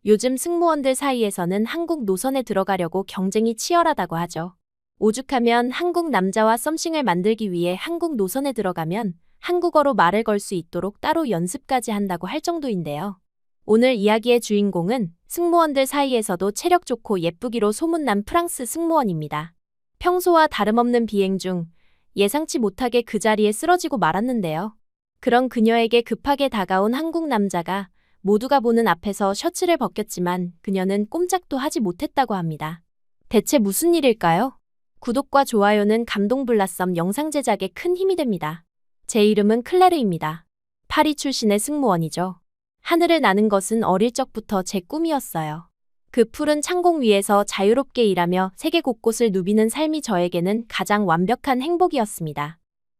요즘 승무원들 사이에서는 한국 노선에 들어가려고 경쟁이 치열하다고 하죠. 오죽하면 한국 남자와 썸씽을 만들기 위해 한국 노선에 들어가면 한국어로 말을 걸 수 있도록 따로 연습까지 한다고 할 정도인데요. 오늘 이야기의 주인공은 승무원들 사이에서도 체력 좋고 예쁘기로 소문난 프랑스 승무원입니다. 평소와 다름없는 비행 중 예상치 못하게 그 자리에 쓰러지고 말았는데요. 그런 그녀에게 급하게 다가온 한국 남자가 모두가 보는 앞에서 셔츠를 벗겼지만 그녀는 꼼짝도 하지 못했다고 합니다. 대체 무슨 일일까요? 구독과 좋아요는 감동블라썸 영상 제작에 큰 힘이 됩니다. 제 이름은 클레르입니다. 파리 출신의 승무원이죠. 하늘을 나는 것은 어릴 적부터 제 꿈이었어요. 그 푸른 창공 위에서 자유롭게 일하며 세계 곳곳을 누비는 삶이 저에게는 가장 완벽한 행복이었습니다.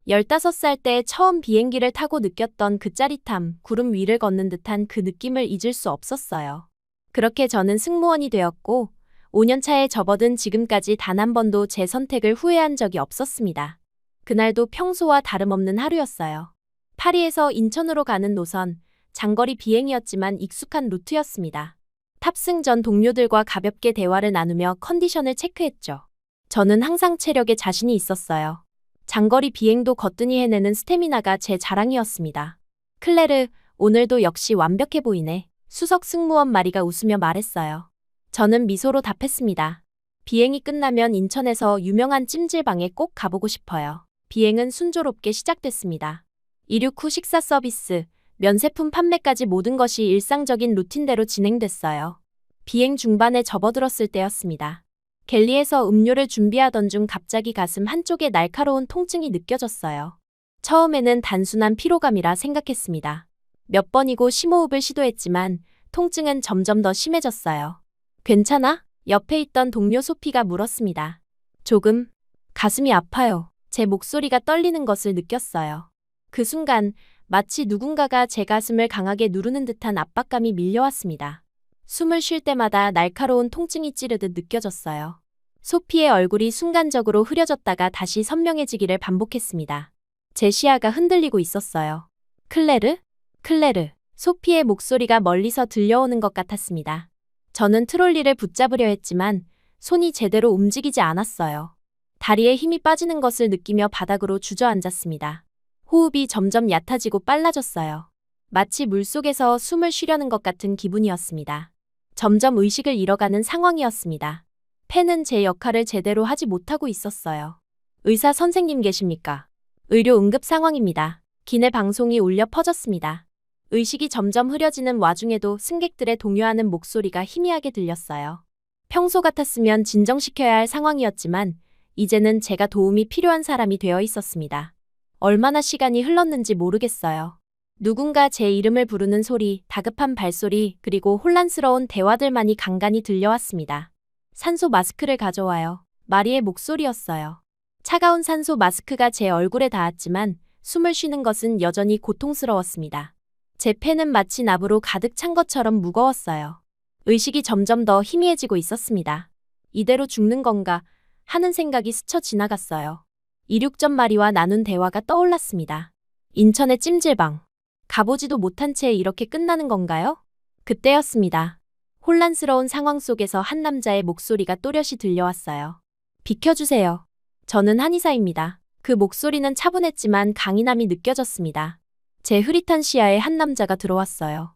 15살 때 처음 비행기를 타고 느꼈던 그 짜릿함, 구름 위를 걷는 듯한 그 느낌을 잊을 수 없었어요. 그렇게 저는 승무원이 되었고 5년 차에 접어든 지금까지 단 한 번도 제 선택을 후회한 적이 없었습니다. 그날도 평소와 다름없는 하루였어요. 파리에서 인천으로 가는 노선, 장거리 비행이었지만 익숙한 루트였습니다. 탑승 전 동료들과 가볍게 대화를 나누며 컨디션을 체크했죠. 저는 항상 체력에 자신이 있었어요. 장거리 비행도 거뜬히 해내는 스태미나가 제 자랑이었습니다. 클레르, 오늘도 역시 완벽해 보이네. 수석 승무원 마리가 웃으며 말했어요. 저는 미소로 답했습니다. 비행이 끝나면 인천에서 유명한 찜질방에 꼭 가보고 싶어요. 비행은 순조롭게 시작됐습니다. 이륙 후 식사 서비스, 면세품 판매까지 모든 것이 일상적인 루틴대로 진행됐어요. 비행 중반에 접어들었을 때였습니다. 갤리에서 음료를 준비하던 중 갑자기 가슴 한쪽에 날카로운 통증이 느껴졌어요. 처음에는 단순한 피로감이라 생각했습니다. 몇 번이고 심호흡을 시도했지만 통증은 점점 더 심해졌어요. 괜찮아? 옆에 있던 동료 소피가 물었습니다. 조금. 가슴이 아파요. 제 목소리가 떨리는 것을 느꼈어요. 그 순간 마치 누군가가 제 가슴을 강하게 누르는 듯한 압박감이 밀려왔습니다. 숨을 쉴 때마다 날카로운 통증이 찌르듯 느껴졌어요. 소피의 얼굴이 순간적으로 흐려졌다가 다시 선명해지기를 반복했습니다. 제 시야가 흔들리고 있었어요. 클레르? 클레르. 소피의 목소리가 멀리서 들려오는 것 같았습니다. 저는 트롤리를 붙잡으려 했지만 손이 제대로 움직이지 않았어요. 다리에 힘이 빠지는 것을 느끼며 바닥으로 주저앉았습니다. 호흡이 점점 얕아지고 빨라졌어요. 마치 물속에서 숨을 쉬려는 것 같은 기분이었습니다. 점점 의식을 잃어가는 상황이었습니다. 펜은 제 역할을 제대로 하지 못하고 있었어요. 의사 선생님 계십니까? 의료 응급 상황입니다. 기내 방송이 울려 퍼졌습니다. 의식이 점점 흐려지는 와중에도 승객들의 동요하는 목소리가 희미하게 들렸어요. 평소 같았으면 진정시켜야 할 상황이었지만 이제는 제가 도움이 필요한 사람이 되어 있었습니다. 얼마나 시간이 흘렀는지 모르겠어요. 누군가 제 이름을 부르는 소리, 다급한 발소리, 그리고 혼란스러운 대화들만이 간간히 들려왔습니다. 산소 마스크를 가져와요. 마리의 목소리였어요. 차가운 산소 마스크가 제 얼굴에 닿았지만 숨을 쉬는 것은 여전히 고통스러웠습니다. 제 폐는 마치 납으로 가득 찬 것처럼 무거웠어요. 의식이 점점 더 희미해지고 있었습니다. 이대로 죽는 건가 하는 생각이 스쳐 지나갔어요. 이륙 전 마리와 나눈 대화가 떠올랐습니다. 인천의 찜질방. 가보지도 못한 채 이렇게 끝나는 건가요? 그때였습니다. 혼란스러운 상황 속에서 한 남자의 목소리가 또렷이 들려왔어요. 비켜주세요. 저는 한의사입니다. 그 목소리는 차분했지만 강인함이 느껴졌습니다. 제 흐릿한 시야에 한 남자가 들어왔어요.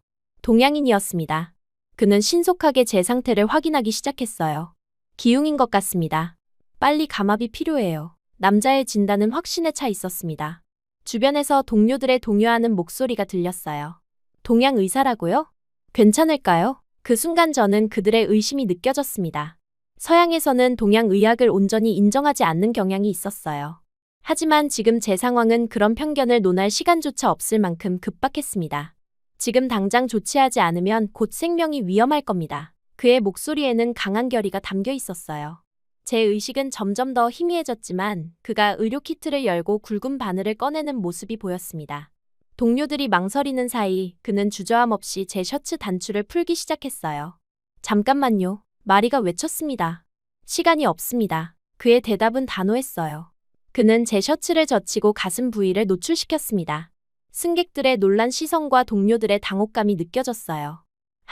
동양인이었습니다. 그는 신속하게 제 상태를 확인하기 시작했어요. 기흉인 것 같습니다. 빨리 감압이 필요해요. 남자의 진단은 확신에 차 있었습니다. 주변에서 동료들의 동요하는 목소리가 들렸어요. 동양 의사라고요? 괜찮을까요? 그 순간 저는 그들의 의심이 느껴졌습니다. 서양에서는 동양 의학을 온전히 인정하지 않는 경향이 있었어요. 하지만 지금 제 상황은 그런 편견을 논할 시간조차 없을 만큼 급박했습니다. 지금 당장 조치하지 않으면 곧 생명이 위험할 겁니다. 그의 목소리에는 강한 결의가 담겨 있었어요. 제 의식은 점점 더 희미해졌지만 그가 의료 키트를 열고 굵은 바늘을 꺼내는 모습이 보였습니다. 동료들이 망설이는 사이 그는 주저함 없이 제 셔츠 단추를 풀기 시작했어요. 잠깐만요. 마리가 외쳤습니다. 시간이 없습니다. 그의 대답은 단호했어요. 그는 제 셔츠를 젖히고 가슴 부위를 노출시켰습니다. 승객들의 놀란 시선과 동료들의 당혹감이 느껴졌어요.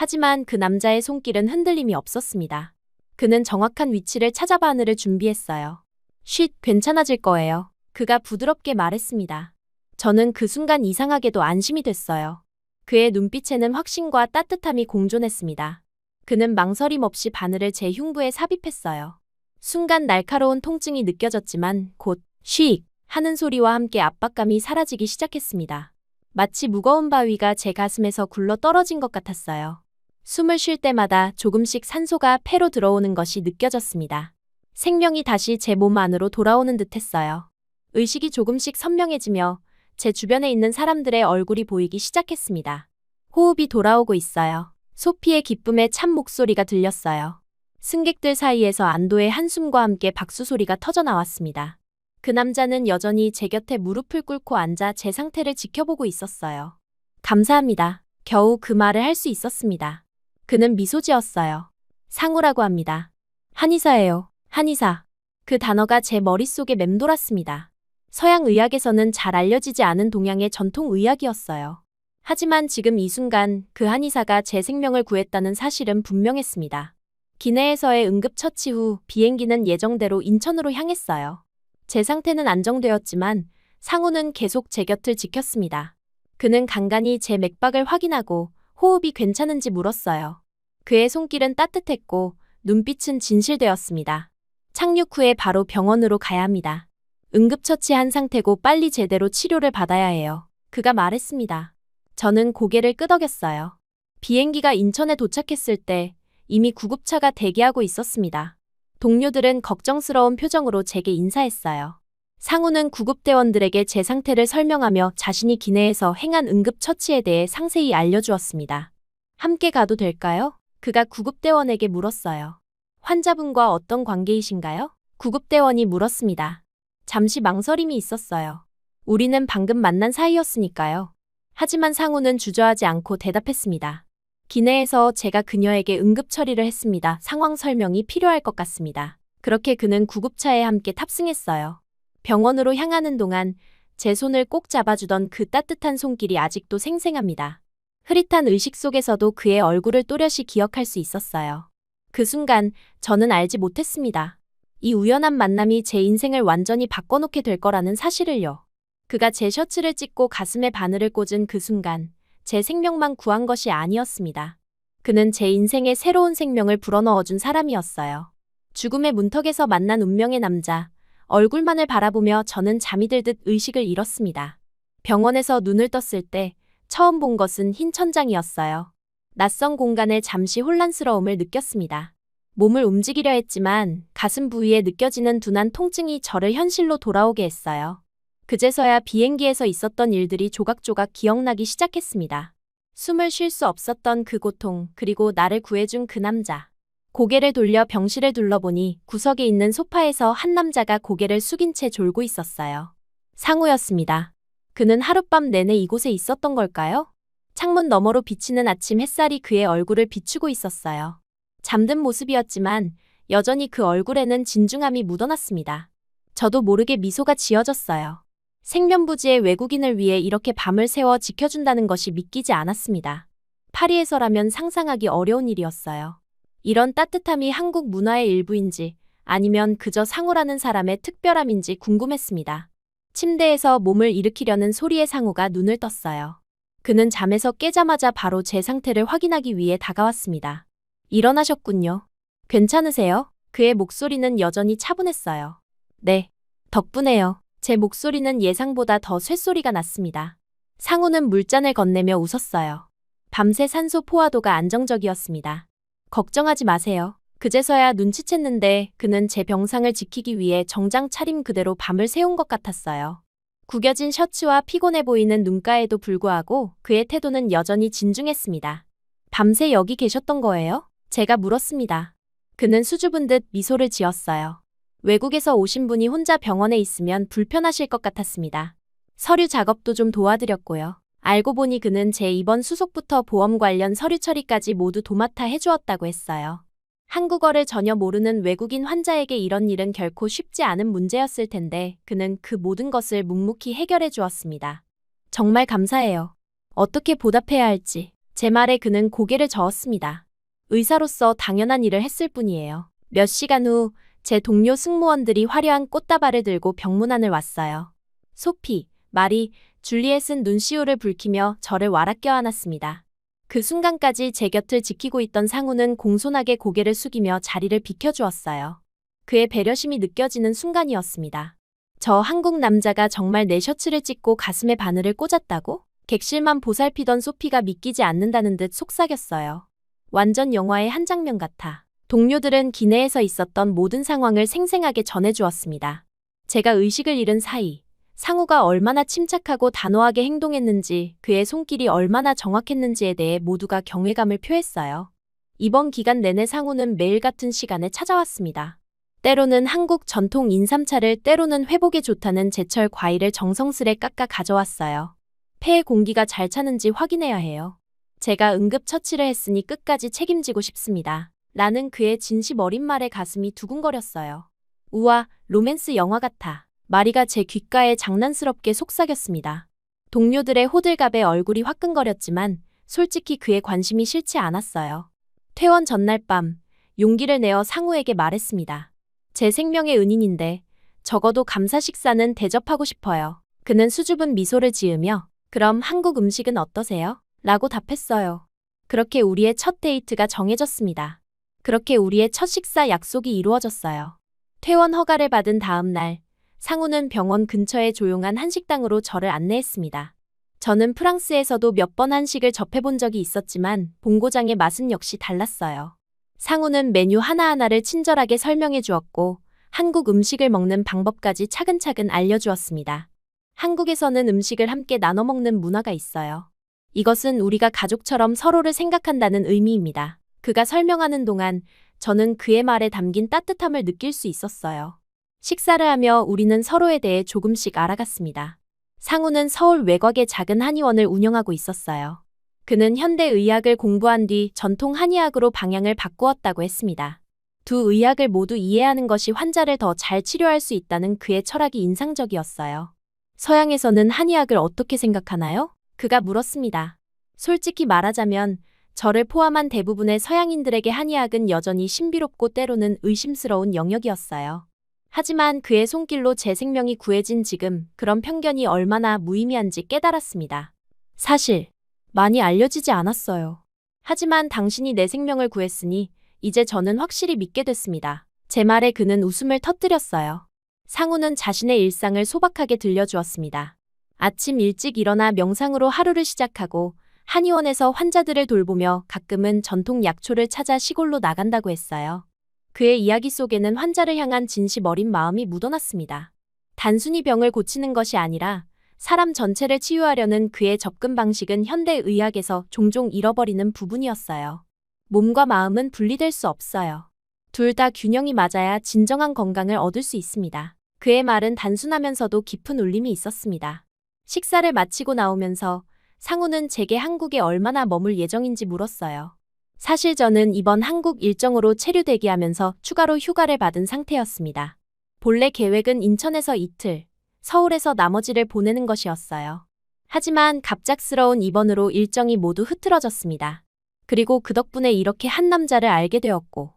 하지만 그 남자의 손길은 흔들림이 없었습니다. 그는 정확한 위치를 찾아 바늘을 준비했어요. 쉿, 괜찮아질 거예요. 그가 부드럽게 말했습니다. 저는 그 순간 이상하게도 안심이 됐어요. 그의 눈빛에는 확신과 따뜻함이 공존했습니다. 그는 망설임 없이 바늘을 제 흉부에 삽입했어요. 순간 날카로운 통증이 느껴졌지만 곧 쉿 하는 소리와 함께 압박감이 사라지기 시작했습니다. 마치 무거운 바위가 제 가슴에서 굴러 떨어진 것 같았어요. 숨을 쉴 때마다 조금씩 산소가 폐로 들어오는 것이 느껴졌습니다. 생명이 다시 제 몸 안으로 돌아오는 듯했어요. 의식이 조금씩 선명해지며 제 주변에 있는 사람들의 얼굴이 보이기 시작했습니다. 호흡이 돌아오고 있어요. 소피의 기쁨에 참 목소리가 들렸어요. 승객들 사이에서 안도의 한숨과 함께 박수 소리가 터져 나왔습니다. 그 남자는 여전히 제 곁에 무릎을 꿇고 앉아 제 상태를 지켜보고 있었어요. 감사합니다. 겨우 그 말을 할 수 있었습니다. 그는 미소 지었어요. 상우라고 합니다. 한의사예요. 한의사. 그 단어가 제 머릿속에 맴돌았습니다. 서양 의학에서는 잘 알려지지 않은 동양의 전통 의학이었어요. 하지만 지금 이 순간 그 한의사가 제 생명을 구했다는 사실은 분명했습니다. 기내에서의 응급처치 후 비행기는 예정대로 인천으로 향했어요. 제 상태는 안정되었지만 상우는 계속 제 곁을 지켰습니다. 그는 간간히 제 맥박을 확인하고 호흡이 괜찮은지 물었어요. 그의 손길은 따뜻했고 눈빛은 진실되었습니다. 착륙 후에 바로 병원으로 가야 합니다. 응급처치한 상태고 빨리 제대로 치료를 받아야 해요. 그가 말했습니다. 저는 고개를 끄덕였어요. 비행기가 인천에 도착했을 때 이미 구급차가 대기하고 있었습니다. 동료들은 걱정스러운 표정으로 제게 인사했어요. 상우는 구급대원들에게 제 상태를 설명하며 자신이 기내에서 행한 응급처치에 대해 상세히 알려주었습니다. 함께 가도 될까요? 그가 구급대원에게 물었어요. 환자분과 어떤 관계이신가요? 구급대원이 물었습니다. 잠시 망설임이 있었어요. 우리는 방금 만난 사이였으니까요. 하지만 상우는 주저하지 않고 대답했습니다. 기내에서 제가 그녀에게 응급 처리를 했습니다. 상황 설명이 필요할 것 같습니다. 그렇게 그는 구급차에 함께 탑승했어요. 병원으로 향하는 동안 제 손을 꼭 잡아주던 그 따뜻한 손길이 아직도 생생합니다. 흐릿한 의식 속에서도 그의 얼굴을 또렷이 기억할 수 있었어요. 그 순간 저는 알지 못했습니다. 이 우연한 만남이 제 인생을 완전히 바꿔놓게 될 거라는 사실을요. 그가 제 셔츠를 찢고 가슴에 바늘을 꽂은 그 순간 제 생명만 구한 것이 아니었습니다. 그는 제 인생에 새로운 생명을 불어넣어준 사람이었어요. 죽음의 문턱에서 만난 운명의 남자. 얼굴만을 바라보며 저는 잠이 들듯 의식을 잃었습니다. 병원에서 눈을 떴을 때 처음 본 것은 흰 천장이었어요. 낯선 공간에 잠시 혼란스러움을 느꼈습니다. 몸을 움직이려 했지만 가슴 부위에 느껴지는 둔한 통증이 저를 현실로 돌아오게 했어요. 그제서야 비행기에서 있었던 일들이 조각조각 기억나기 시작했습니다. 숨을 쉴 수 없었던 그 고통, 그리고 나를 구해준 그 남자. 고개를 돌려 병실을 둘러보니 구석에 있는 소파에서 한 남자가 고개를 숙인 채 졸고 있었어요. 상우였습니다. 그는 하룻밤 내내 이곳에 있었던 걸까요? 창문 너머로 비치는 아침 햇살이 그의 얼굴을 비추고 있었어요. 잠든 모습이었지만 여전히 그 얼굴에는 진중함이 묻어났습니다. 저도 모르게 미소가 지어졌어요. 생면부지의 외국인을 위해 이렇게 밤을 새워 지켜준다는 것이 믿기지 않았습니다. 파리에서라면 상상하기 어려운 일이었어요. 이런 따뜻함이 한국 문화의 일부인지 아니면 그저 상우라는 사람의 특별함인지 궁금했습니다. 침대에서 몸을 일으키려는 소리의 상우가 눈을 떴어요. 그는 잠에서 깨자마자 바로 제 상태를 확인하기 위해 다가왔습니다. 일어나셨군요. 괜찮으세요? 그의 목소리는 여전히 차분했어요. 네, 덕분에요. 제 목소리는 예상보다 더 쇳소리가 났습니다. 상우는 물잔을 건네며 웃었어요. 밤새 산소 포화도가 안정적이었습니다. 걱정하지 마세요. 그제서야 눈치챘는데 그는 제 병상을 지키기 위해 정장 차림 그대로 밤을 새운 것 같았어요. 구겨진 셔츠와 피곤해 보이는 눈가에도 불구하고 그의 태도는 여전히 진중했습니다. 밤새 여기 계셨던 거예요? 제가 물었습니다. 그는 수줍은 듯 미소를 지었어요. 외국에서 오신 분이 혼자 병원에 있으면 불편하실 것 같았습니다. 서류 작업도 좀 도와드렸고요. 알고 보니 그는 제 입원 수속부터 보험 관련 서류 처리까지 모두 도맡아 해주었다고 했어요. 한국어를 전혀 모르는 외국인 환자에게 이런 일은 결코 쉽지 않은 문제였을 텐데 그는 그 모든 것을 묵묵히 해결해 주었습니다. 정말 감사해요. 어떻게 보답해야 할지. 제 말에 그는 고개를 저었습니다. 의사로서 당연한 일을 했을 뿐이에요. 몇 시간 후 제 동료 승무원들이 화려한 꽃다발을 들고 병문안을 왔어요. 소피, 마리, 줄리엣은 눈시울을 붉히며 저를 와락 껴안았습니다. 그 순간까지 제 곁을 지키고 있던 상우는 공손하게 고개를 숙이며 자리를 비켜주었어요. 그의 배려심이 느껴지는 순간이었습니다. 저 한국 남자가 정말 내 셔츠를 찢고 가슴에 바늘을 꽂았다고? 객실만 보살피던 소피가 믿기지 않는다는 듯 속삭였어요. 완전 영화의 한 장면 같아. 동료들은 기내에서 있었던 모든 상황을 생생하게 전해주었습니다. 제가 의식을 잃은 사이 상우가 얼마나 침착하고 단호하게 행동했는지, 그의 손길이 얼마나 정확했는지에 대해 모두가 경외감을 표했어요. 이번 기간 내내 상우는 매일 같은 시간에 찾아왔습니다. 때로는 한국 전통 인삼차를, 때로는 회복에 좋다는 제철 과일을 정성스레 깎아 가져왔어요. 폐에 공기가 잘 차는지 확인해야 해요. 제가 응급처치를 했으니 끝까지 책임지고 싶습니다. 라는 그의 진심 어린 말에 가슴이 두근거렸어요. 우와, 로맨스 영화 같아. 마리가 제 귓가에 장난스럽게 속삭였습니다. 동료들의 호들갑에 얼굴이 화끈거렸지만 솔직히 그의 관심이 싫지 않았어요. 퇴원 전날 밤 용기를 내어 상우에게 말했습니다. 제 생명의 은인인데 적어도 감사 식사는 대접하고 싶어요. 그는 수줍은 미소를 지으며 그럼 한국 음식은 어떠세요? 라고 답했어요. 그렇게 우리의 첫 데이트가 정해졌습니다. 그렇게 우리의 첫 식사 약속이 이루어졌어요. 퇴원 허가를 받은 다음 날 상우는 병원 근처의 조용한 한식당으로 저를 안내했습니다. 저는 프랑스에서도 몇 번 한식을 접해본 적이 있었지만 본고장의 맛은 역시 달랐어요. 상우는 메뉴 하나하나를 친절하게 설명해 주었고 한국 음식을 먹는 방법까지 차근차근 알려주었습니다. 한국에서는 음식을 함께 나눠 먹는 문화가 있어요. 이것은 우리가 가족처럼 서로를 생각한다는 의미입니다. 그가 설명하는 동안 저는 그의 말에 담긴 따뜻함을 느낄 수 있었어요. 식사를 하며 우리는 서로에 대해 조금씩 알아갔습니다. 상우는 서울 외곽의 작은 한의원을 운영하고 있었어요. 그는 현대의학을 공부한 뒤 전통 한의학으로 방향을 바꾸었다고 했습니다. 두 의학을 모두 이해하는 것이 환자를 더 잘 치료할 수 있다는 그의 철학이 인상적이었어요. 서양에서는 한의학을 어떻게 생각하나요? 그가 물었습니다. 솔직히 말하자면 저를 포함한 대부분의 서양인들에게 한의학은 여전히 신비롭고 때로는 의심스러운 영역이었어요. 하지만 그의 손길로 제 생명이 구해진 지금 그런 편견이 얼마나 무의미한지 깨달았습니다. 사실 많이 알려지지 않았어요. 하지만 당신이 내 생명을 구했으니 이제 저는 확실히 믿게 됐습니다. 제 말에 그는 웃음을 터뜨렸어요. 상우는 자신의 일상을 소박하게 들려주었습니다. 아침 일찍 일어나 명상으로 하루를 시작하고 한의원에서 환자들을 돌보며 가끔은 전통 약초를 찾아 시골로 나간다고 했어요. 그의 이야기 속에는 환자를 향한 진심 어린 마음이 묻어났습니다. 단순히 병을 고치는 것이 아니라 사람 전체를 치유하려는 그의 접근 방식은 현대의학에서 종종 잃어버리는 부분이었어요. 몸과 마음은 분리될 수 없어요. 둘 다 균형이 맞아야 진정한 건강을 얻을 수 있습니다. 그의 말은 단순하면서도 깊은 울림이 있었습니다. 식사를 마치고 나오면서 상우는 제게 한국에 얼마나 머물 예정인지 물었어요. 사실 저는 이번 한국 일정으로 체류 대기하면서 추가로 휴가를 받은 상태였습니다. 본래 계획은 인천에서 이틀, 서울에서 나머지를 보내는 것이었어요. 하지만 갑작스러운 입원으로 일정이 모두 흐트러졌습니다. 그리고 그 덕분에 이렇게 한 남자를 알게 되었고,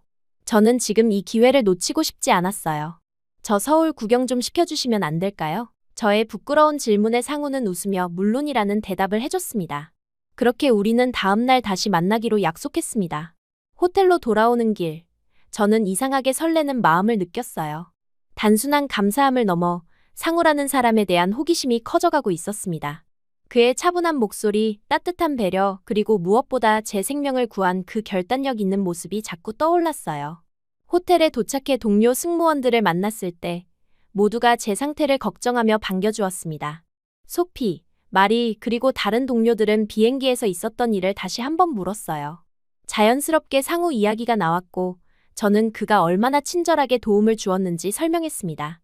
저는 지금 이 기회를 놓치고 싶지 않았어요. 저 서울 구경 좀 시켜주시면 안 될까요? 저의 부끄러운 질문에 상우는 웃으며 물론이라는 대답을 해줬습니다. 그렇게 우리는 다음 날 다시 만나기로 약속했습니다. 호텔로 돌아오는 길, 저는 이상하게 설레는 마음을 느꼈어요. 단순한 감사함을 넘어 상우라는 사람에 대한 호기심이 커져가고 있었습니다. 그의 차분한 목소리, 따뜻한 배려, 그리고 무엇보다 제 생명을 구한 그 결단력 있는 모습이 자꾸 떠올랐어요. 호텔에 도착해 동료 승무원들을 만났을 때 모두가 제 상태를 걱정하며 반겨주었습니다. 소피, 마리, 그리고 다른 동료들은 비행기에서 있었던 일을 다시 한번 물었어요. 자연스럽게 상우 이야기가 나왔고 저는 그가 얼마나 친절하게 도움을 주었는지 설명했습니다.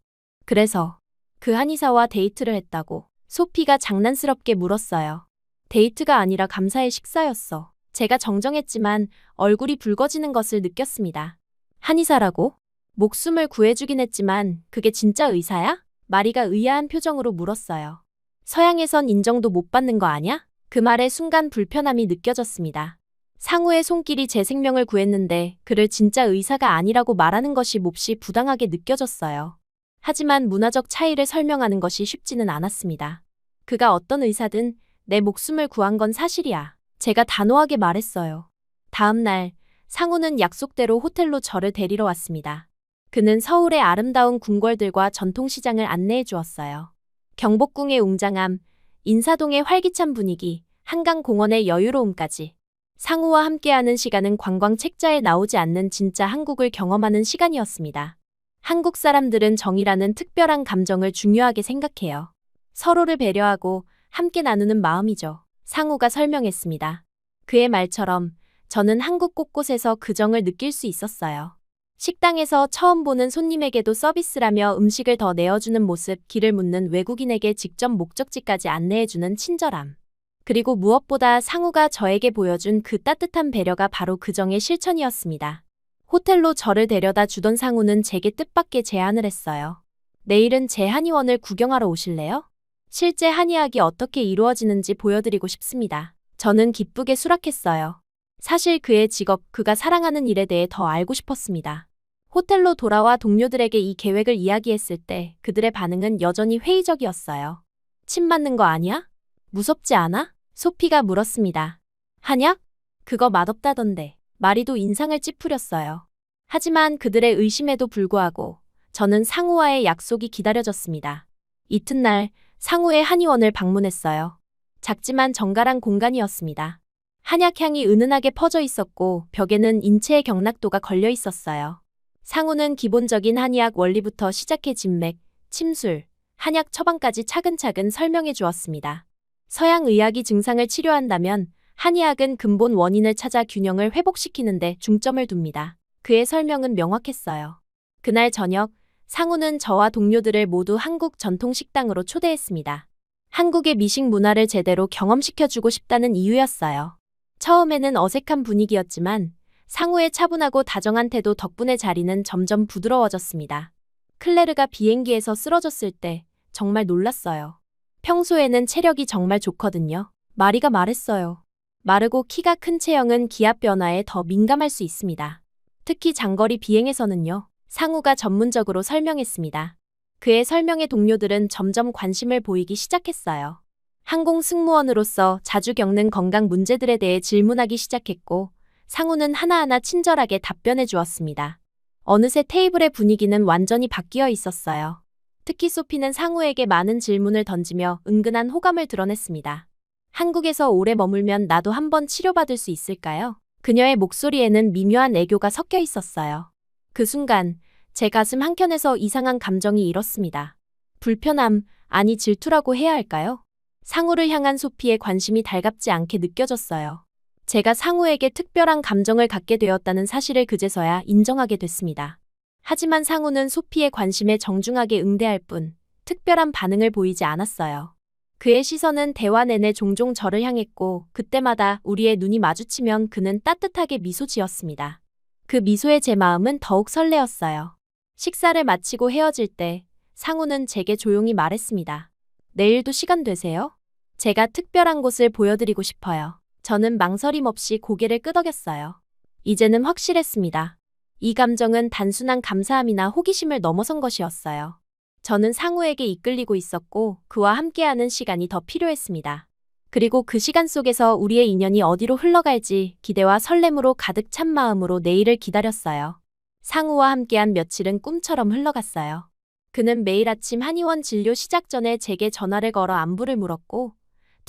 그래서 그 한의사와 데이트를 했다고 소피가 장난스럽게 물었어요. 데이트가 아니라 감사의 식사였어. 제가 정정했지만 얼굴이 붉어지는 것을 느꼈습니다. 한의사라고? 목숨을 구해주긴 했지만 그게 진짜 의사야? 마리가 의아한 표정으로 물었어요. 서양에선 인정도 못 받는 거 아냐? 그 말에 순간 불편함이 느껴졌습니다. 상우의 손길이 제 생명을 구했는데 그를 진짜 의사가 아니라고 말하는 것이 몹시 부당하게 느껴졌어요. 하지만 문화적 차이를 설명하는 것이 쉽지는 않았습니다. 그가 어떤 의사든 내 목숨을 구한 건 사실이야. 제가 단호하게 말했어요. 다음 날 상우는 약속대로 호텔로 저를 데리러 왔습니다. 그는 서울의 아름다운 궁궐들과 전통시장을 안내해 주었어요. 경복궁의 웅장함, 인사동의 활기찬 분위기, 한강공원의 여유로움까지. 상우와 함께하는 시간은 관광 책자에 나오지 않는 진짜 한국을 경험하는 시간이었습니다. 한국 사람들은 정이라는 특별한 감정을 중요하게 생각해요. 서로를 배려하고 함께 나누는 마음이죠. 상우가 설명했습니다. 그의 말처럼 저는 한국 곳곳에서 그 정을 느낄 수 있었어요. 식당에서 처음 보는 손님에게도 서비스라며 음식을 더 내어주는 모습, 길을 묻는 외국인에게 직접 목적지까지 안내해주는 친절함. 그리고 무엇보다 상우가 저에게 보여준 그 따뜻한 배려가 바로 그 정의 실천이었습니다. 호텔로 저를 데려다 주던 상우는 제게 뜻밖의 제안을 했어요. 내일은 제 한의원을 구경하러 오실래요? 실제 한의학이 어떻게 이루어지는지 보여드리고 싶습니다. 저는 기쁘게 수락했어요. 사실 그의 직업, 그가 사랑하는 일에 대해 더 알고 싶었습니다. 호텔로 돌아와 동료들에게 이 계획을 이야기했을 때 그들의 반응은 여전히 회의적이었어요. 침 맞는 거 아니야? 무섭지 않아? 소피가 물었습니다. 한약? 그거 맛없다던데. 마리도 인상을 찌푸렸어요. 하지만 그들의 의심에도 불구하고 저는 상우와의 약속이 기다려졌습니다. 이튿날 상우의 한의원을 방문했어요. 작지만 정갈한 공간이었습니다. 한약향이 은은하게 퍼져 있었고 벽에는 인체의 경락도가 걸려 있었어요. 상우는 기본적인 한의학 원리부터 시작해 진맥, 침술, 한약 처방까지 차근차근 설명해 주었습니다. 서양 의학이 증상을 치료한다면 한의학은 근본 원인을 찾아 균형을 회복시키는 데 중점을 둡니다. 그의 설명은 명확했어요. 그날 저녁, 상우는 저와 동료들을 모두 한국 전통 식당으로 초대했습니다. 한국의 미식 문화를 제대로 경험시켜주고 싶다는 이유였어요. 처음에는 어색한 분위기였지만 상우의 차분하고 다정한 태도 덕분에 자리는 점점 부드러워졌습니다. 클레르가 비행기에서 쓰러졌을 때 정말 놀랐어요. 평소에는 체력이 정말 좋거든요. 마리가 말했어요. 마르고 키가 큰 체형은 기압 변화에 더 민감할 수 있습니다. 특히 장거리 비행에서는요. 상우가 전문적으로 설명했습니다. 그의 설명에 동료들은 점점 관심을 보이기 시작했어요. 항공 승무원으로서 자주 겪는 건강 문제들에 대해 질문하기 시작했고 상우는 하나하나 친절하게 답변해 주었습니다. 어느새 테이블의 분위기는 완전히 바뀌어 있었어요. 특히 소피는 상우에게 많은 질문을 던지며 은근한 호감을 드러냈습니다. 한국에서 오래 머물면 나도 한번 치료받을 수 있을까요? 그녀의 목소리에는 미묘한 애교가 섞여 있었어요. 그 순간 제 가슴 한켠에서 이상한 감정이 일었습니다. 불편함, 아니 질투라고 해야 할까요? 상우를 향한 소피의 관심이 달갑지 않게 느껴졌어요. 제가 상우에게 특별한 감정을 갖게 되었다는 사실을 그제서야 인정하게 됐습니다. 하지만 상우는 소피의 관심에 정중하게 응대할 뿐 특별한 반응을 보이지 않았어요. 그의 시선은 대화 내내 종종 저를 향했고 그때마다 우리의 눈이 마주치면 그는 따뜻하게 미소 지었습니다. 그 미소에 제 마음은 더욱 설레었어요. 식사를 마치고 헤어질 때 상우는 제게 조용히 말했습니다. 내일도 시간 되세요? 제가 특별한 곳을 보여드리고 싶어요. 저는 망설임 없이 고개를 끄덕였어요. 이제는 확실했습니다. 이 감정은 단순한 감사함이나 호기심을 넘어선 것이었어요. 저는 상우에게 이끌리고 있었고 그와 함께하는 시간이 더 필요했습니다. 그리고 그 시간 속에서 우리의 인연이 어디로 흘러갈지 기대와 설렘으로 가득 찬 마음으로 내일을 기다렸어요. 상우와 함께한 며칠은 꿈처럼 흘러갔어요. 그는 매일 아침 한의원 진료 시작 전에 제게 전화를 걸어 안부를 물었고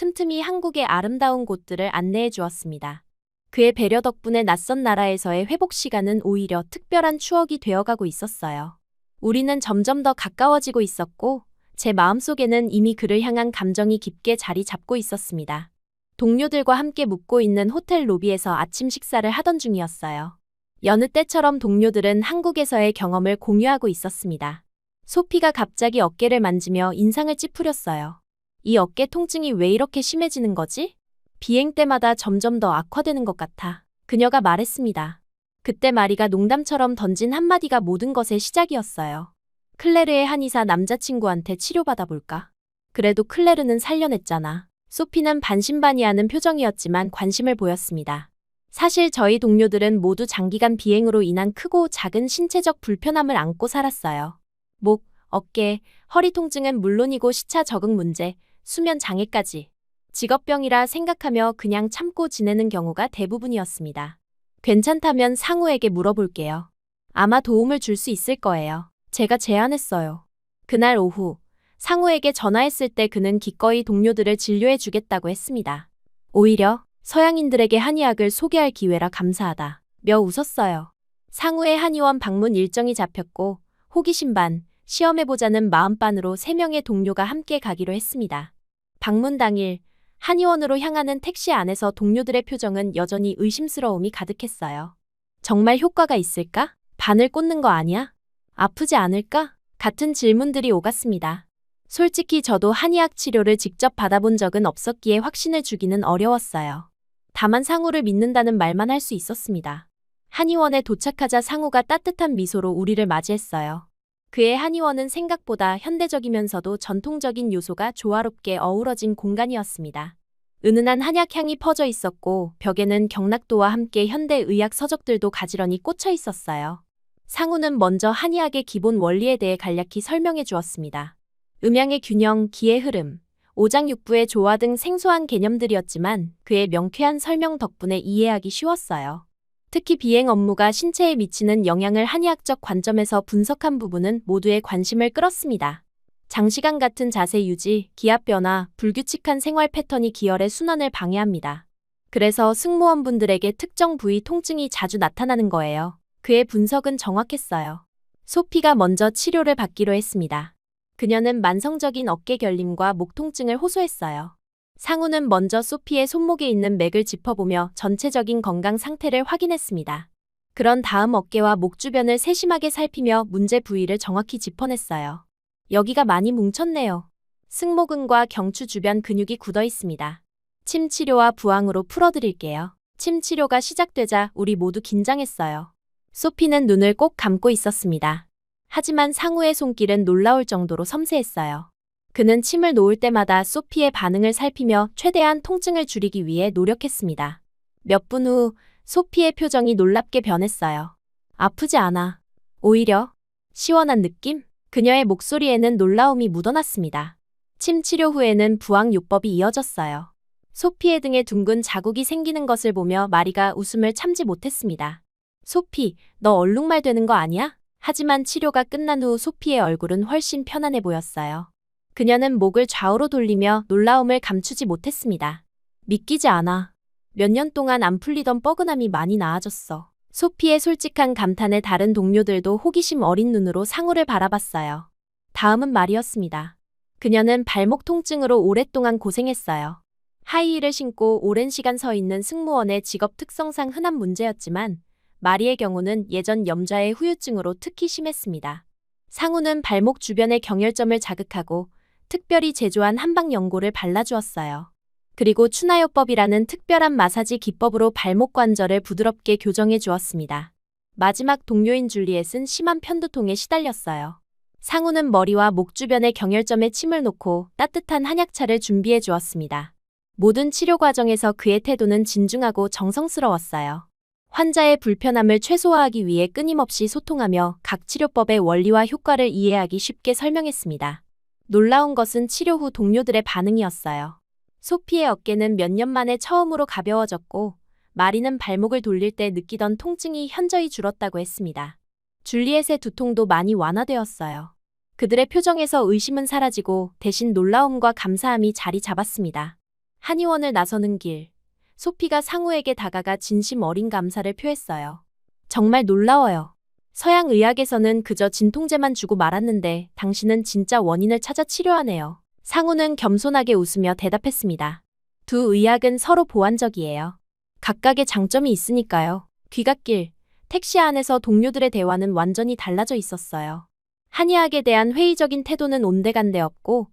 틈틈이 한국의 아름다운 곳들을 안내해 주었습니다. 그의 배려 덕분에 낯선 나라에서의 회복 시간은 오히려 특별한 추억이 되어가고 있었어요. 우리는 점점 더 가까워지고 있었고 제 마음속에는 이미 그를 향한 감정이 깊게 자리 잡고 있었습니다. 동료들과 함께 묵고 있는 호텔 로비에서 아침 식사를 하던 중이었어요. 여느 때처럼 동료들은 한국에서의 경험을 공유하고 있었습니다. 소피가 갑자기 어깨를 만지며 인상을 찌푸렸어요. 이 어깨 통증이 왜 이렇게 심해지는 거지? 비행 때마다 점점 더 악화되는 것 같아. 그녀가 말했습니다. 그때 마리가 농담처럼 던진 한마디가 모든 것의 시작이었어요. 클레르의 한의사 남자친구한테 치료받아 볼까? 그래도 클레르는 살려냈잖아. 소피는 반신반의하는 표정이었지만 관심을 보였습니다. 사실 저희 동료들은 모두 장기간 비행으로 인한 크고 작은 신체적 불편함을 안고 살았어요. 목, 어깨, 허리 통증은 물론이고 시차 적응 문제, 수면 장애까지. 직업병이라 생각하며 그냥 참고 지내는 경우가 대부분이었습니다. 괜찮다면 상우에게 물어볼게요. 아마 도움을 줄 수 있을 거예요. 제가 제안했어요. 그날 오후, 상우에게 전화했을 때 그는 기꺼이 동료들을 진료해 주겠다고 했습니다. 오히려 서양인들에게 한의학을 소개할 기회라 감사하다. 며 웃었어요. 상우의 한의원 방문 일정이 잡혔고 호기심 반, 시험해보자는 마음 반으로 3명의 동료가 함께 가기로 했습니다. 방문 당일, 한의원으로 향하는 택시 안에서 동료들의 표정은 여전히 의심스러움이 가득했어요. 정말 효과가 있을까? 바늘 꽂는 거 아니야? 아프지 않을까? 같은 질문들이 오갔습니다. 솔직히 저도 한의학 치료를 직접 받아본 적은 없었기에 확신을 주기는 어려웠어요. 다만 상우를 믿는다는 말만 할 수 있었습니다. 한의원에 도착하자 상우가 따뜻한 미소로 우리를 맞이했어요. 그의 한의원은 생각보다 현대적이면서도 전통적인 요소가 조화롭게 어우러진 공간이었습니다. 은은한 한약향이 퍼져 있었고 벽에는 경락도와 함께 현대의학 서적들도 가지런히 꽂혀 있었어요. 상우는 먼저 한의학의 기본 원리에 대해 간략히 설명해 주었습니다. 음양의 균형, 기의 흐름, 오장육부의 조화 등 생소한 개념들이었지만 그의 명쾌한 설명 덕분에 이해하기 쉬웠어요. 특히 비행 업무가 신체에 미치는 영향을 한의학적 관점에서 분석한 부분은 모두의 관심을 끌었습니다. 장시간 같은 자세 유지, 기압 변화, 불규칙한 생활 패턴이 기혈의 순환을 방해합니다. 그래서 승무원분들에게 특정 부위 통증이 자주 나타나는 거예요. 그의 분석은 정확했어요. 소피가 먼저 치료를 받기로 했습니다. 그녀는 만성적인 어깨 결림과 목 통증을 호소했어요. 상우는 먼저 소피의 손목에 있는 맥을 짚어보며 전체적인 건강 상태를 확인했습니다. 그런 다음 어깨와 목 주변을 세심하게 살피며 문제 부위를 정확히 짚어냈어요. 여기가 많이 뭉쳤네요. 승모근과 경추 주변 근육이 굳어 있습니다. 침 치료와 부항으로 풀어드릴게요. 침 치료가 시작되자 우리 모두 긴장했어요. 소피는 눈을 꼭 감고 있었습니다. 하지만 상우의 손길은 놀라울 정도로 섬세했어요. 그는 침을 놓을 때마다 소피의 반응을 살피며 최대한 통증을 줄이기 위해 노력했습니다. 몇 분 후 소피의 표정이 놀랍게 변했어요. 아프지 않아. 오히려 시원한 느낌? 그녀의 목소리에는 놀라움이 묻어났습니다. 침 치료 후에는 부항 요법이 이어졌어요. 소피의 등에 둥근 자국이 생기는 것을 보며 마리가 웃음을 참지 못했습니다. 소피, 너 얼룩말 되는 거 아니야? 하지만 치료가 끝난 후 소피의 얼굴은 훨씬 편안해 보였어요. 그녀는 목을 좌우로 돌리며 놀라움을 감추지 못했습니다. 믿기지 않아. 몇 년 동안 안 풀리던 뻐근함이 많이 나아졌어. 소피의 솔직한 감탄에 다른 동료들도 호기심 어린 눈으로 상우를 바라봤어요. 다음은 말이었습니다. 그녀는 발목 통증으로 오랫동안 고생했어요. 하이힐을 신고 오랜 시간 서 있는 승무원의 직업 특성상 흔한 문제였지만 마리의 경우는 예전 염좌의 후유증으로 특히 심했습니다. 상우는 발목 주변의 경혈점을 자극하고 특별히 제조한 한방 연고를 발라주었어요. 그리고 추나요법이라는 특별한 마사지 기법으로 발목 관절을 부드럽게 교정해 주었습니다. 마지막 동료인 줄리엣은 심한 편두통에 시달렸어요. 상우는 머리와 목 주변의 경혈점에 침을 놓고 따뜻한 한약차를 준비해 주었습니다. 모든 치료 과정에서 그의 태도는 진중하고 정성스러웠어요. 환자의 불편함을 최소화하기 위해 끊임없이 소통하며 각 치료법의 원리와 효과를 이해하기 쉽게 설명했습니다. 놀라운 것은 치료 후 동료들의 반응이었어요. 소피의 어깨는 몇 년 만에 처음으로 가벼워졌고 마리는 발목을 돌릴 때 느끼던 통증이 현저히 줄었다고 했습니다. 줄리엣의 두통도 많이 완화되었어요. 그들의 표정에서 의심은 사라지고 대신 놀라움과 감사함이 자리 잡았습니다. 한의원을 나서는 길. 소피가 상우에게 다가가 진심 어린 감사를 표했어요. 정말 놀라워요. 서양 의학에서는 그저 진통제만 주고 말았는데 당신은 진짜 원인을 찾아 치료하네요. 상우는 겸손하게 웃으며 대답했습니다. 두 의학은 서로 보완적이에요. 각각의 장점이 있으니까요. 귀갓길, 택시 안에서 동료들의 대화는 완전히 달라져 있었어요. 한의학에 대한 회의적인 태도는 온데간데없고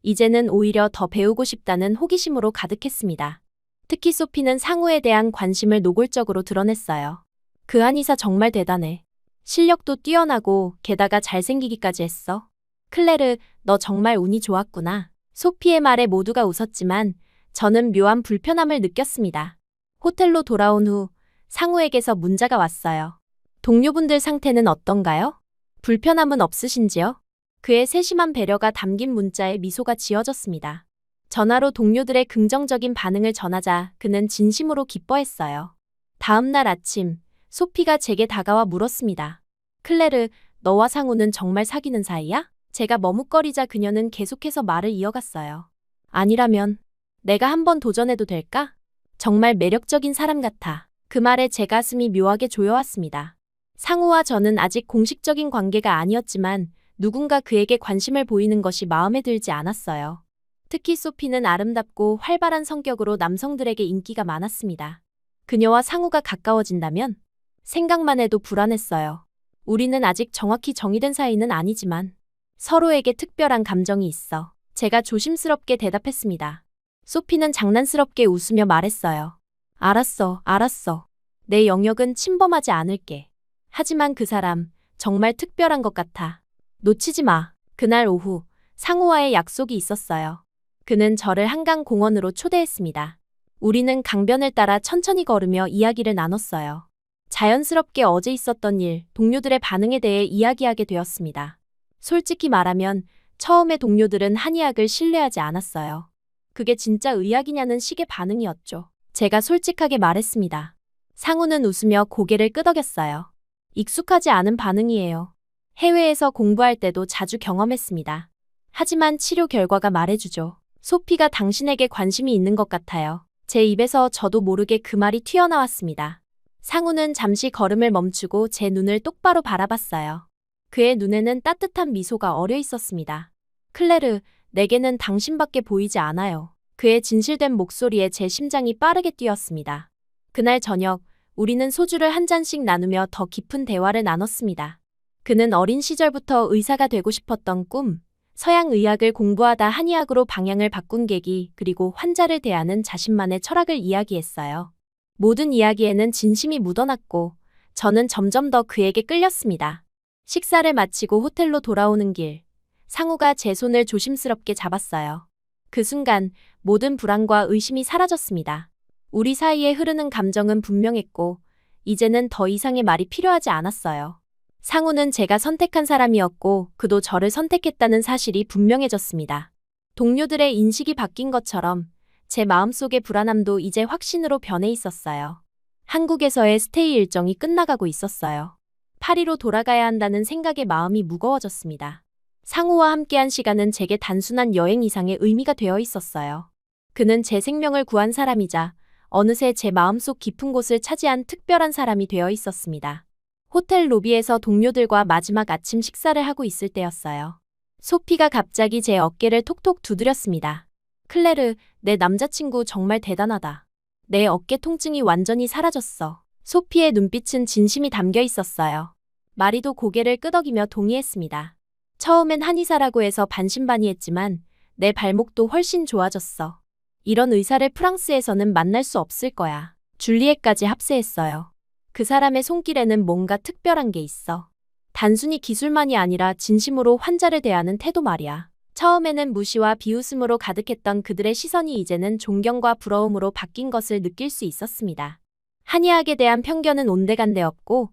이제는 오히려 더 배우고 싶다는 호기심으로 가득했습니다. 특히 소피는 상우에 대한 관심을 노골적으로 드러냈어요. 그 한의사 정말 대단해. 실력도 뛰어나고 게다가 잘생기기까지 했어. 클레르, 너 정말 운이 좋았구나. 소피의 말에 모두가 웃었지만 저는 묘한 불편함을 느꼈습니다. 호텔로 돌아온 후 상우에게서 문자가 왔어요. 동료분들 상태는 어떤가요? 불편함은 없으신지요? 그의 세심한 배려가 담긴 문자에 미소가 지어졌습니다. 전화로 동료들의 긍정적인 반응을 전하자 그는 진심으로 기뻐했어요. 다음 날 아침, 소피가 제게 다가와 물었습니다. 클레르, 너와 상우는 정말 사귀는 사이야? 제가 머뭇거리자 그녀는 계속해서 말을 이어갔어요. 아니라면 내가 한번 도전해도 될까? 정말 매력적인 사람 같아. 그 말에 제 가슴이 묘하게 조여왔습니다. 상우와 저는 아직 공식적인 관계가 아니었지만 누군가 그에게 관심을 보이는 것이 마음에 들지 않았어요. 특히 소피는 아름답고 활발한 성격으로 남성들에게 인기가 많았습니다. 그녀와 상우가 가까워진다면 생각만 해도 불안했어요. 우리는 아직 정확히 정의된 사이는 아니지만 서로에게 특별한 감정이 있어. 제가 조심스럽게 대답했습니다. 소피는 장난스럽게 웃으며 말했어요. 알았어, 알았어. 내 영역은 침범하지 않을게. 하지만 그 사람 정말 특별한 것 같아. 놓치지 마. 그날 오후 상우와의 약속이 있었어요. 그는 저를 한강공원으로 초대했습니다. 우리는 강변을 따라 천천히 걸으며 이야기를 나눴어요. 자연스럽게 어제 있었던 일, 동료들의 반응에 대해 이야기하게 되었습니다. 솔직히 말하면 처음에 동료들은 한의학을 신뢰하지 않았어요. 그게 진짜 의학이냐는 식의 반응이었죠. 제가 솔직하게 말했습니다. 상우는 웃으며 고개를 끄덕였어요. 익숙하지 않은 반응이에요. 해외에서 공부할 때도 자주 경험했습니다. 하지만 치료 결과가 말해주죠. 소피가 당신에게 관심이 있는 것 같아요. 제 입에서 저도 모르게 그 말이 튀어나왔습니다. 상우는 잠시 걸음을 멈추고 제 눈을 똑바로 바라봤어요. 그의 눈에는 따뜻한 미소가 어려 있었습니다. 클레르, 내게는 당신밖에 보이지 않아요. 그의 진실된 목소리에 제 심장이 빠르게 뛰었습니다. 그날 저녁, 우리는 소주를 한 잔씩 나누며 더 깊은 대화를 나눴습니다. 그는 어린 시절부터 의사가 되고 싶었던 꿈, 서양의학을 공부하다 한의학으로 방향을 바꾼 계기, 그리고 환자를 대하는 자신만의 철학을 이야기했어요. 모든 이야기에는 진심이 묻어났고 저는 점점 더 그에게 끌렸습니다. 식사를 마치고 호텔로 돌아오는 길, 상우가 제 손을 조심스럽게 잡았어요. 그 순간 모든 불안과 의심이 사라졌습니다. 우리 사이에 흐르는 감정은 분명했고 이제는 더 이상의 말이 필요하지 않았어요. 상우는 제가 선택한 사람이었고 그도 저를 선택했다는 사실이 분명해졌습니다. 동료들의 인식이 바뀐 것처럼 제 마음속의 불안함도 이제 확신으로 변해 있었어요. 한국에서의 스테이 일정이 끝나가고 있었어요. 파리로 돌아가야 한다는 생각에 마음이 무거워졌습니다. 상우와 함께한 시간은 제게 단순한 여행 이상의 의미가 되어 있었어요. 그는 제 생명을 구한 사람이자 어느새 제 마음속 깊은 곳을 차지한 특별한 사람이 되어 있었습니다. 호텔 로비에서 동료들과 마지막 아침 식사를 하고 있을 때였어요. 소피가 갑자기 제 어깨를 톡톡 두드렸습니다. 클레르, 내 남자친구 정말 대단하다. 내 어깨 통증이 완전히 사라졌어. 소피의 눈빛은 진심이 담겨 있었어요. 마리도 고개를 끄덕이며 동의했습니다. 처음엔 한의사라고 해서 반신반의했지만 내 발목도 훨씬 좋아졌어. 이런 의사를 프랑스에서는 만날 수 없을 거야. 줄리엣까지 합세했어요. 그 사람의 손길에는 뭔가 특별한 게 있어. 단순히 기술만이 아니라 진심으로 환자를 대하는 태도 말이야. 처음에는 무시와 비웃음으로 가득했던 그들의 시선이 이제는 존경과 부러움으로 바뀐 것을 느낄 수 있었습니다. 한의학에 대한 편견은 온데간데 없고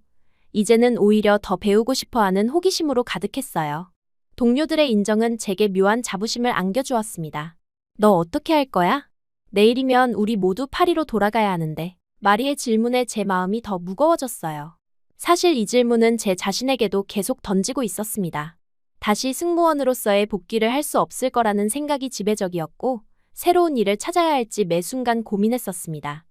이제는 오히려 더 배우고 싶어하는 호기심으로 가득했어요. 동료들의 인정은 제게 묘한 자부심을 안겨주었습니다. 너 어떻게 할 거야? 내일이면 우리 모두 파리로 돌아가야 하는데. 마리의 질문에 제 마음이 더 무거워졌어요. 사실 이 질문은 제 자신에게도 계속 던지고 있었습니다. 다시 승무원으로서의 복귀를 할 수 없을 거라는 생각이 지배적이었고 새로운 일을 찾아야 할지 매 순간 고민했었습니다.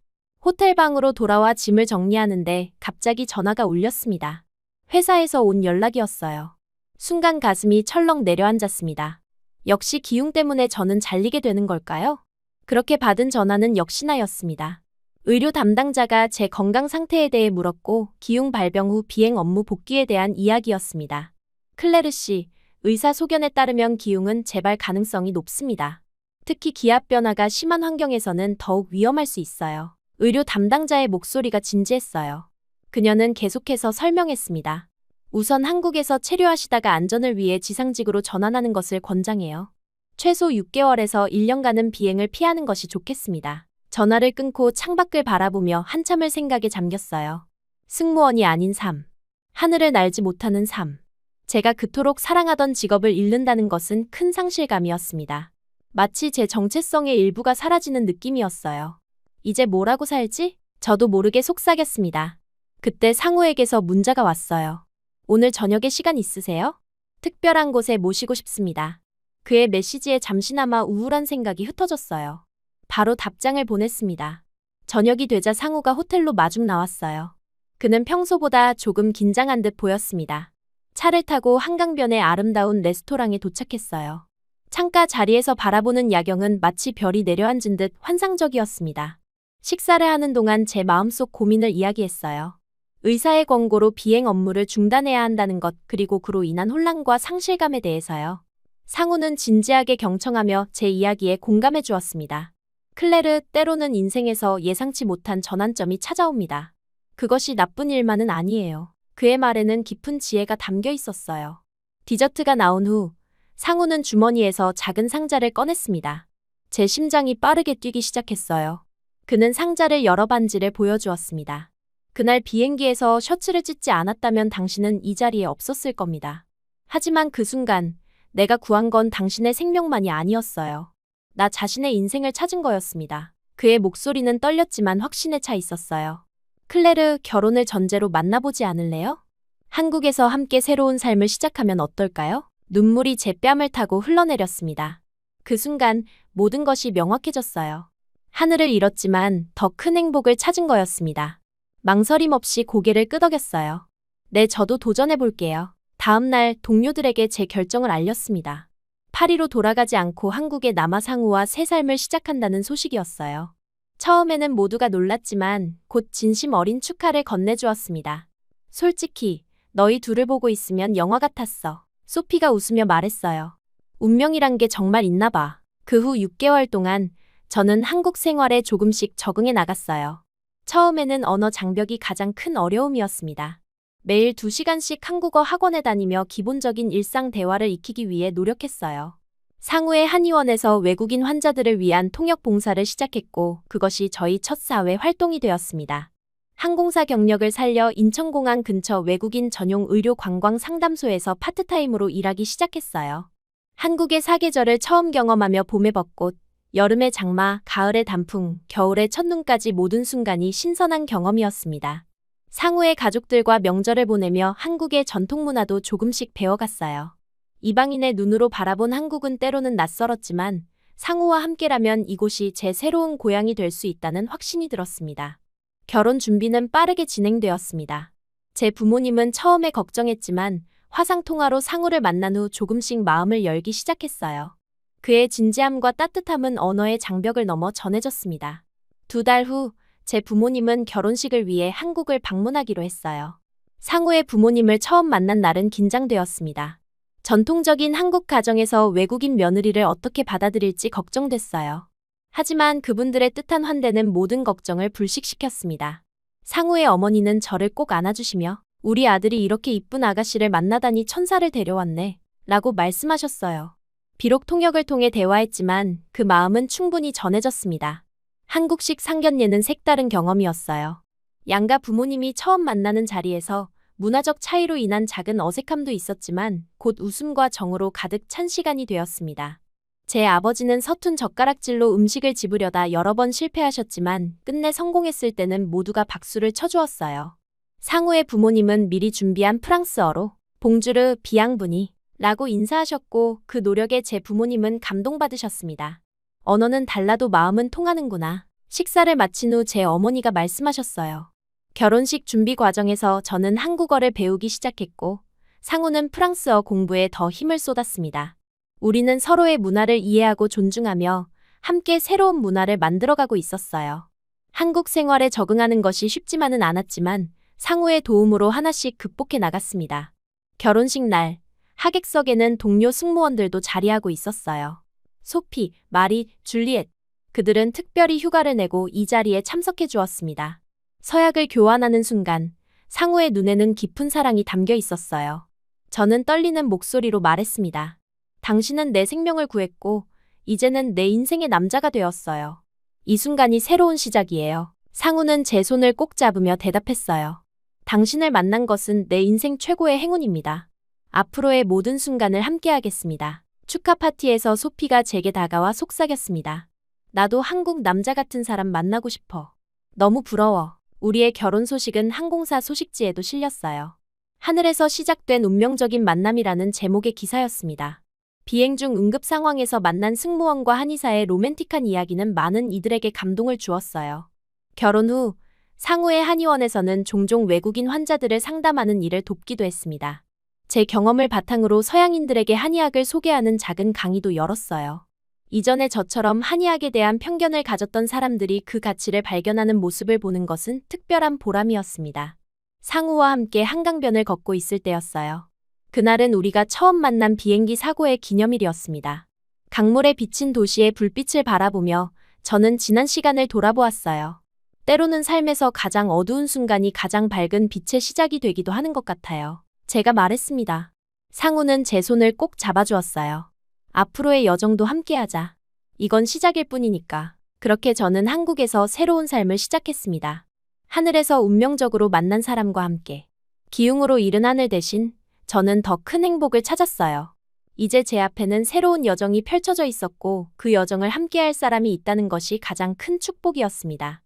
호텔 방으로 돌아와 짐을 정리하는데 갑자기 전화가 울렸습니다. 회사에서 온 연락이었어요. 순간 가슴이 철렁 내려앉았습니다. 역시 기흉 때문에 저는 잘리게 되는 걸까요? 그렇게 받은 전화는 역시나였습니다. 의료 담당자가 제 건강 상태에 대해 물었고 기흉 발병 후 비행 업무 복귀에 대한 이야기였습니다. 클레르 씨, 의사 소견에 따르면 기흉은 재발 가능성이 높습니다. 특히 기압 변화가 심한 환경에서는 더욱 위험할 수 있어요. 의료 담당자의 목소리가 진지했어요. 그녀는 계속해서 설명했습니다. 우선 한국에서 체류하시다가 안전을 위해 지상직으로 전환하는 것을 권장해요. 최소 6개월에서 1년간은 비행을 피하는 것이 좋겠습니다. 전화를 끊고 창밖을 바라보며 한참을 생각에 잠겼어요. 승무원이 아닌 삶. 하늘을 날지 못하는 삶. 제가 그토록 사랑하던 직업을 잃는다는 것은 큰 상실감이었습니다. 마치 제 정체성의 일부가 사라지는 느낌이었어요. 이제 뭐라고 살지? 저도 모르게 속삭였습니다. 그때 상우에게서 문자가 왔어요. 오늘 저녁에 시간 있으세요? 특별한 곳에 모시고 싶습니다. 그의 메시지에 잠시나마 우울한 생각이 흩어졌어요. 바로 답장을 보냈습니다. 저녁이 되자 상우가 호텔로 마중 나왔어요. 그는 평소보다 조금 긴장한 듯 보였습니다. 차를 타고 한강변의 아름다운 레스토랑에 도착했어요. 창가 자리에서 바라보는 야경은 마치 별이 내려앉은 듯 환상적이었습니다. 식사를 하는 동안 제 마음속 고민을 이야기했어요. 의사의 권고로 비행 업무를 중단해야 한다는 것, 그리고 그로 인한 혼란과 상실감에 대해서요. 상우는 진지하게 경청하며 제 이야기에 공감해 주었습니다. 클레르, 때로는 인생에서 예상치 못한 전환점이 찾아옵니다. 그것이 나쁜 일만은 아니에요. 그의 말에는 깊은 지혜가 담겨 있었어요. 디저트가 나온 후 상우는 주머니에서 작은 상자를 꺼냈습니다. 제 심장이 빠르게 뛰기 시작했어요. 그는 상자를 열어 반지를 보여주었습니다. 그날 비행기에서 셔츠를 찢지 않았다면 당신은 이 자리에 없었을 겁니다. 하지만 그 순간 내가 구한 건 당신의 생명만이 아니었어요. 나 자신의 인생을 찾은 거였습니다. 그의 목소리는 떨렸지만 확신에 차 있었어요. 클레르, 결혼을 전제로 만나보지 않을래요? 한국에서 함께 새로운 삶을 시작하면 어떨까요? 눈물이 제 뺨을 타고 흘러내렸습니다. 그 순간 모든 것이 명확해졌어요. 하늘을 잃었지만 더 큰 행복을 찾은 거였습니다. 망설임 없이 고개를 끄덕였어요. 네, 저도 도전해볼게요. 다음 날 동료들에게 제 결정을 알렸습니다. 파리로 돌아가지 않고 한국에 남아 상우와 새 삶을 시작한다는 소식이었어요. 처음에는 모두가 놀랐지만 곧 진심 어린 축하를 건네주었습니다. 솔직히 너희 둘을 보고 있으면 영화 같았어. 소피가 웃으며 말했어요. 운명이란 게 정말 있나 봐. 그 후 6개월 동안 저는 한국 생활에 조금씩 적응해 나갔어요. 처음에는 언어 장벽이 가장 큰 어려움이었습니다. 매일 2시간씩 한국어 학원에 다니며 기본적인 일상 대화를 익히기 위해 노력했어요. 상우의 한의원에서 외국인 환자들을 위한 통역 봉사를 시작했고 그것이 저희 첫 사회 활동이 되었습니다. 항공사 경력을 살려 인천공항 근처 외국인 전용 의료 관광 상담소에서 파트타임으로 일하기 시작했어요. 한국의 사계절을 처음 경험하며 봄의 벚꽃, 여름의 장마, 가을의 단풍, 겨울의 첫눈까지 모든 순간이 신선한 경험이었습니다. 상우의 가족들과 명절을 보내며 한국의 전통문화도 조금씩 배워갔어요. 이방인의 눈으로 바라본 한국은 때로는 낯설었지만 상우와 함께라면 이곳이 제 새로운 고향이 될 수 있다는 확신이 들었습니다. 결혼 준비는 빠르게 진행되었습니다. 제 부모님은 처음에 걱정했지만 화상통화로 상우를 만난 후 조금씩 마음을 열기 시작했어요. 그의 진지함과 따뜻함은 언어의 장벽을 넘어 전해졌습니다. 2달 후 제 부모님은 결혼식을 위해 한국을 방문하기로 했어요. 상우의 부모님을 처음 만난 날은 긴장되었습니다. 전통적인 한국 가정에서 외국인 며느리를 어떻게 받아들일지 걱정됐어요. 하지만 그분들의 뜻한 환대는 모든 걱정을 불식시켰습니다. 상우의 어머니는 저를 꼭 안아주시며 우리 아들이 이렇게 이쁜 아가씨를 만나다니 천사를 데려왔네 라고 말씀하셨어요. 비록 통역을 통해 대화했지만 그 마음은 충분히 전해졌습니다. 한국식 상견례는 색다른 경험이었어요. 양가 부모님이 처음 만나는 자리에서 문화적 차이로 인한 작은 어색함도 있었지만 곧 웃음과 정으로 가득 찬 시간이 되었습니다. 제 아버지는 서툰 젓가락질로 음식을 집으려다 여러 번 실패하셨지만 끝내 성공했을 때는 모두가 박수를 쳐주었어요. 상우의 부모님은 미리 준비한 프랑스어로 봉주르 비앙브니 라고 인사하셨고 그 노력에 제 부모님은 감동받으셨습니다. 언어는 달라도 마음은 통하는구나. 식사를 마친 후 제 어머니가 말씀하셨어요. 결혼식 준비 과정에서 저는 한국어를 배우기 시작했고 상우는 프랑스어 공부에 더 힘을 쏟았습니다. 우리는 서로의 문화를 이해하고 존중하며 함께 새로운 문화를 만들어가고 있었어요. 한국 생활에 적응하는 것이 쉽지만은 않았지만 상우의 도움으로 하나씩 극복해 나갔습니다. 결혼식 날, 하객석에는 동료 승무원들도 자리하고 있었어요. 소피, 마리, 줄리엣. 그들은 특별히 휴가를 내고 이 자리에 참석해 주었습니다. 서약을 교환하는 순간 상우의 눈에는 깊은 사랑이 담겨 있었어요. 저는 떨리는 목소리로 말했습니다. 당신은 내 생명을 구했고, 이제는 내 인생의 남자가 되었어요. 이 순간이 새로운 시작이에요. 상우는 제 손을 꼭 잡으며 대답했어요. 당신을 만난 것은 내 인생 최고의 행운입니다. 앞으로의 모든 순간을 함께하겠습니다. 축하 파티에서 소피가 제게 다가와 속삭였습니다. 나도 한국 남자 같은 사람 만나고 싶어. 너무 부러워. 우리의 결혼 소식은 항공사 소식지에도 실렸어요. 하늘에서 시작된 운명적인 만남이라는 제목의 기사였습니다. 비행 중 응급 상황에서 만난 승무원과 한의사의 로맨틱한 이야기는 많은 이들에게 감동을 주었어요. 결혼 후 상우의 한의원에서는 종종 외국인 환자들을 상담하는 일을 돕기도 했습니다. 제 경험을 바탕으로 서양인들에게 한의학을 소개하는 작은 강의도 열었어요. 이전에 저처럼 한의학에 대한 편견을 가졌던 사람들이 그 가치를 발견하는 모습을 보는 것은 특별한 보람이었습니다. 상우와 함께 한강변을 걷고 있을 때였어요. 그날은 우리가 처음 만난 비행기 사고의 기념일이었습니다. 강물에 비친 도시의 불빛을 바라보며 저는 지난 시간을 돌아보았어요. 때로는 삶에서 가장 어두운 순간이 가장 밝은 빛의 시작이 되기도 하는 것 같아요. 제가 말했습니다. 상우는 제 손을 꼭 잡아주었어요. 앞으로의 여정도 함께하자. 이건 시작일 뿐이니까. 그렇게 저는 한국에서 새로운 삶을 시작했습니다. 하늘에서 운명적으로 만난 사람과 함께. 기웅으로 이른 하늘 대신 저는 더 큰 행복을 찾았어요. 이제 제 앞에는 새로운 여정이 펼쳐져 있었고 그 여정을 함께할 사람이 있다는 것이 가장 큰 축복이었습니다.